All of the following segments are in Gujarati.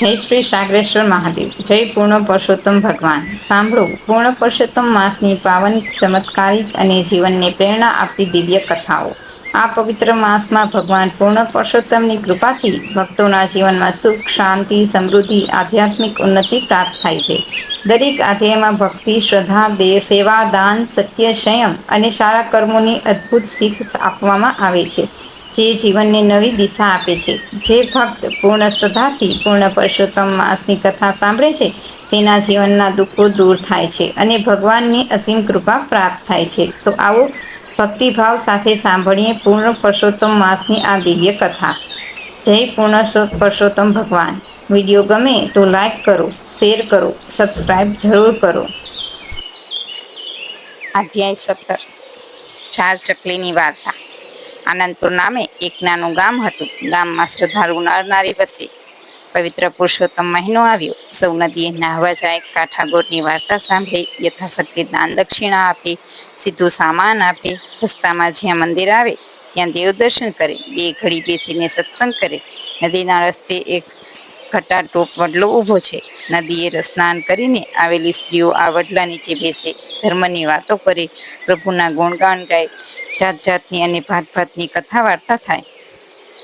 જય શ્રી સાગરેશ્વર મહાદેવ. જય પૂર્ણ પુરુષોત્તમ ભગવાન. સાંભળો પૂર્ણ પુરુષોત્તમ માસની પાવન, ચમત્કારિક અને જીવનને પ્રેરણા આપતી દિવ્ય કથાઓ. આ પવિત્ર માસમાં ભગવાન પૂર્ણ પુરુષોત્તમની કૃપાથી ભક્તોના જીવનમાં સુખ, શાંતિ, સમૃદ્ધિ, આધ્યાત્મિક ઉન્નતિ પ્રાપ્ત થાય છે. દરેક અધ્યાયમાં ભક્તિ, શ્રદ્ધા, સેવા, દાન, સત્ય, સંયમ અને સારા કર્મોની અદ્ભુત શીખ આપવામાં આવે છે, જે જીવનને નવી દિશા આપે છે. જે ભક્ત પૂર્ણ શ્રદ્ધાથી પૂર્ણ પુરુષોત્તમ માસની કથા સાંભળે છે, તેના જીવનના દુઃખો દૂર થાય છે અને ભગવાનની અસીમ કૃપા પ્રાપ્ત થાય છે. તો આવો ભક્તિભાવ સાથે સાંભળીએ પૂર્ણ પુરુષોત્તમ માસની આ દિવ્ય કથા. જય પૂર્ણ પુરુષોત્તમ ભગવાન. વિડીયો ગમે તો લાઈક કરો, શેર કરો, સબસ્ક્રાઈબ જરૂર કરો. અધ્યાય 17. ચાર ચકલીની વાર્તા. આનંદપુર નામે એક નાનું ગામ હતું. ગામમાં શ્રદ્ધાળુ નર નારી વસે. પવિત્ર પુરુષોત્તમ મહિનો આવ્યો. સૌ નદીએ નાહવા જાય, કાંઠાગોળની વાર્તા સાંભળે, યથાશક્તિ દાન દક્ષિણા આપે, સીધું સામાન આપે, રસ્તામાં જ્યાં મંદિર આવે ત્યાં દેવ દર્શન કરે, બે ઘડી બેસીને સત્સંગ કરે. નદીના રસ્તે એક ઘટાટોપ વડલો ઊભો છે. નદીએ સ્નાન કરીને આવેલી સ્ત્રીઓ આ વડલા નીચે બેસે, ધર્મની વાતો કરે, પ્રભુના ગુણગાન ગાય, જાત જાતની અને ભાત ભાતની કથા વાર્તા થાય.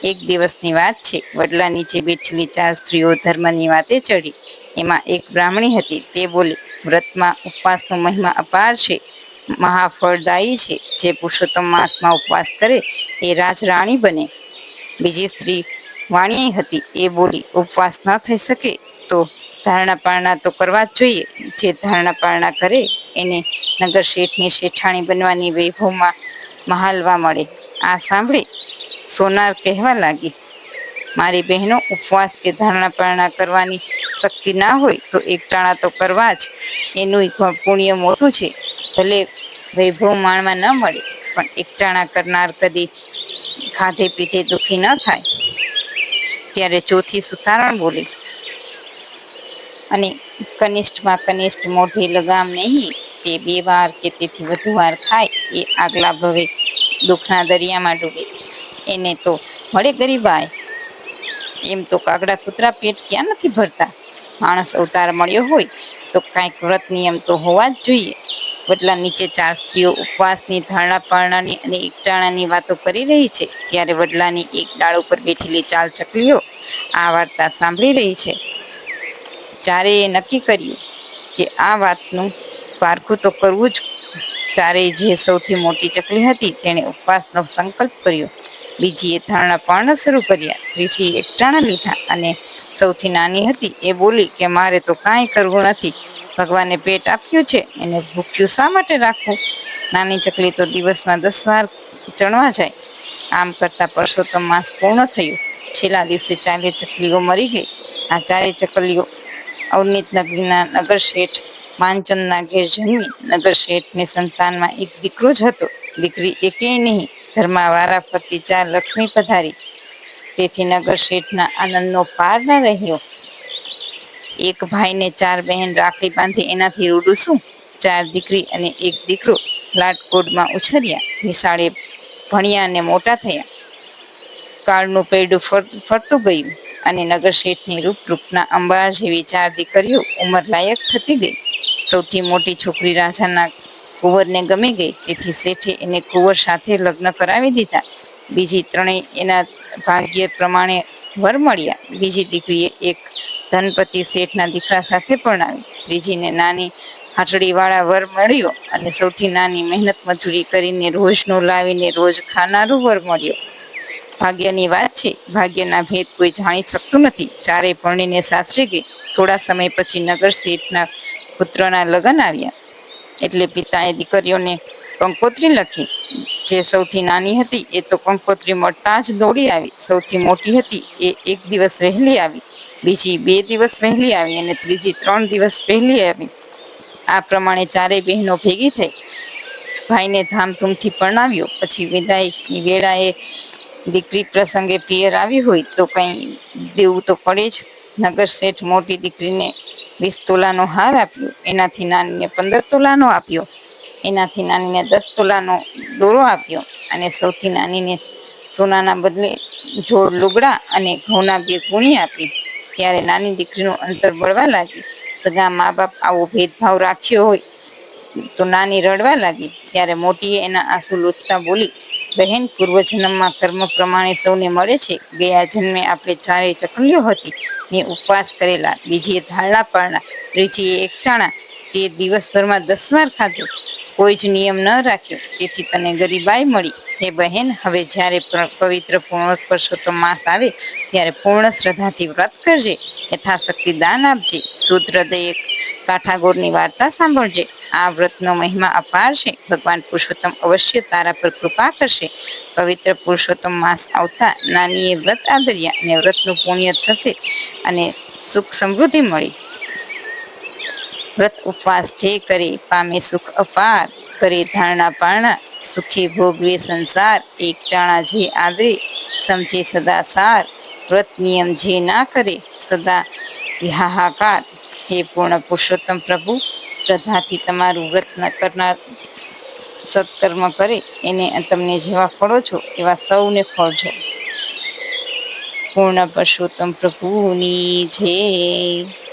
એક દિવસની વાત છે. વડલા નીચે બેઠેલી ચાર સ્ત્રીઓ ધર્મની વાતે ચડી. એમાં એક બ્રાહ્મણી હતી. તે બોલી, વ્રતમાં ઉપવાસનો મહિમા અપાર છે, મહાફળદાયી છે. જે પુરુષોત્તમ માસમાં ઉપવાસ કરે એ રાજરાણી બને. બીજી સ્ત્રી વાણિયા હતી. એ બોલી, ઉપવાસ ન થઈ શકે તો ધારણા પારણા તો કરવા જ જોઈએ. જે ધારણા પારણા કરે એને નગર શેઠની શેઠાણી બનવાની વૈભવમાં મહાલવા મળે. આ સાંભળી સોનાર કહેવા લાગી, મારી બહેનો, ઉપવાસ કે ધારણા પારણા કરવાની શક્તિ ના હોય તો એકટાણા તો કરવા જ. એનું પુણ્ય મોટું છે. ભલે વૈભવ માણવા ન મળે, પણ એકટાણા કરનાર કદી ખાધે પીધે દુઃખી ન થાય. ત્યારે ચોથી સુતારણ બોલી, અને કનિષ્ઠમાં કનિષ્ઠ મોઢે લગામ નહીં, તે 2 વાર કે તેથી વધુ વાર ખાય એ આગલા ભવે દુઃખના દરિયામાં ડૂબે. એને તો મળે ગરીબાય. એમ તો કાગડા કૂતરા પેટ ક્યાં નથી ભરતા. માણસ અવતાર મળ્યો હોય તો કાંઈક વ્રત નિયમ તો હોવા જ જોઈએ. વડલા નીચે ચાર સ્ત્રીઓ ઉપવાસની, ધારણા પારણાની અને એકટાણાની વાતો કરી રહી છે. ત્યારે વડલાની એક ડાળ ઉપર બેઠેલી ચાર ચકલીઓ આ વાર્તા સાંભળી રહી છે. ચારેય નક્કી કર્યું કે આ વાતનું પારખું તો કરવું જ. ચારેય, જે સૌથી મોટી ચકલી હતી તેણે ઉપવાસનો સંકલ્પ કર્યો, બીજીએ ધારણા પારણા શરૂ કર્યા, ત્રીજીએ એકટાણા લીધા અને સૌથી નાની હતી એ બોલી કે મારે તો કાંઈ કરવું નથી. ભગવાને પેટ આપ્યું છે, એને ભૂખ્યું શા માટે રાખવું? નાની ચકલી તો દિવસમાં 10 વાર ચણવા જાય. આમ કરતા પુરુષોત્તમ માસ પૂર્ણ થયો. છેલ્લા દિવસે ચારે ચકલીઓ મરી ગઈ. આ ચારે ચકલીઓ અવનીત નગરીના નગર શેઠ માનચંદના ઘેર જન્મી. નગર શેઠને સંતાનમાં એક દીકરો જ હતો, દીકરી એકેય નહીં. ઘરમાં વારા ફરતી 4 લક્ષ્મી પધારી. તેથી નગર શેઠના આનંદનો પાર ન રહ્યો. એક ભાઈને 4 બહેન રાખડી બાંધી એનાથી રૂડું શું? 4 દીકરી અને 1 દીકરો લાટકોડમાં ઉછર્યા, નિશાળે ભણ્યા અને મોટા થયા. કાળનું પૈડું ફરતું ગયું અને નગર શેઠની રૂપના અંબાર જેવી 4 દીકરીઓ ઉંમર લાયક થતી ગઈ. સૌથી મોટી છોકરી રાજાના કુંવરને ગમી ગઈ. તેથી શેઠે એને કુંવર સાથે લગ્ન કરાવી દીધા. બીજી 3 એના ભાગ્ય પ્રમાણે વર મળ્યા. બીજી દીકરીએ એક ધનપતિ શેઠના દીકરા સાથે પરણાવી. ત્રીજીને નાની હાટડીવાળા વર મળ્યો અને સૌથી નાની મહેનત મજૂરી કરીને રોજનું લાવીને રોજ ખાનારું વર મળ્યો. ભાગ્યની વાત છે. ભાગ્યના ભેદ કોઈ જાણી શકતું નથી. ચારેય પરણીને સાસરે ગઈ. થોડા સમય પછી નગર શેઠના પુત્રના લગ્ન આવ્યા. એટલે પિતાએ દીકરીઓને કંકોત્રી લખી. જે સૌથી નાની હતી એ તો કંકોત્રી મળતા જ દોડી આવી. સૌથી મોટી હતી એ 1 દિવસ વહેલી આવી, બીજી 2 દિવસ વહેલી આવી અને ત્રીજી 3 દિવસ વહેલી આવી. આ પ્રમાણે ચારેય બહેનો ભેગી થઈ. ભાઈને ધામધૂમથી પરણાવ્યો. પછી વિદાયની વેળાએ દીકરી પ્રસંગે પિયર આવી હોય તો કંઈ દેવું તો પડે જ. નગર શેઠ મોટી દીકરીને 20 તોલાનો હાર આપ્યો, એનાથી નાનીને 15 તોલાનો આપ્યો, એનાથી નાનીને 10 તોલાનો દોરો આપ્યો અને સૌથી નાનીને સોનાના બદલે જોડ લુગડા અને ઘઉંના 2 ગુણી આપી. ત્યારે નાની દીકરીનું અંતર બળવા લાગી. સગા મા બાપ આવો ભેદભાવ રાખ્યો હોય તો નાની રડવા લાગી. ત્યારે મોટીએ એના આંસુ લૂછતા બોલી, બહેન, પૂર્વજન્મમાં કર્મ પ્રમાણે સૌને મળે છે. ગયા જન્મે આપણે 4 ચકલીઓ હતી. મેં ઉપવાસ કરેલા, બીજીએ ધારણા પાળના, ત્રીજીએ એકટાણા. તે દિવસભરમાં 10 વાર ખાધું. કોઈ જ નિયમ ન રાખ્યો, તેથી તને ગરીબાઈ મળી. હે બહેન, હવે જ્યારે પવિત્ર પૂર્ણ પુરુષોત્તમ માસ આવે ત્યારે પૂર્ણ શ્રદ્ધાથી વ્રત કરજે. યથાશક્તિ દાન આપજે. શુદ્ધ હૃદયે કાઠાગોરની વાર્તા સાંભળજે. આ વ્રતનો મહિમા અપાર છે. ભગવાન પુરુષોત્તમ અવશ્ય તારા પર કૃપા કરશે. પવિત્ર પુરુષોત્તમ માસ આવતા નાનીએ વ્રત આદર્યા અને વ્રતનું પુણ્ય થશે અને સુખ સમૃદ્ધિ મળી. વ્રત ઉપવાસ જે કરે પામે સુખ અપાર. કરે ધારણા પારણા, સુખે ભોગવે સંસાર. એકટાણા જે આદરે સમજે સદા સાર. વ્રત નિયમ જે ના કરે સદા હાહાકાર. હે પૂર્ણ પુરુષોત્તમ પ્રભુ, શ્રદ્ધાથી તમારું વ્રત ન કરનાર સત્કર્મ કરે એને તમને જેવા ફળો છો એવા સૌને ફળજો. પૂર્ણ પુરુષોત્તમ પ્રભુની જય.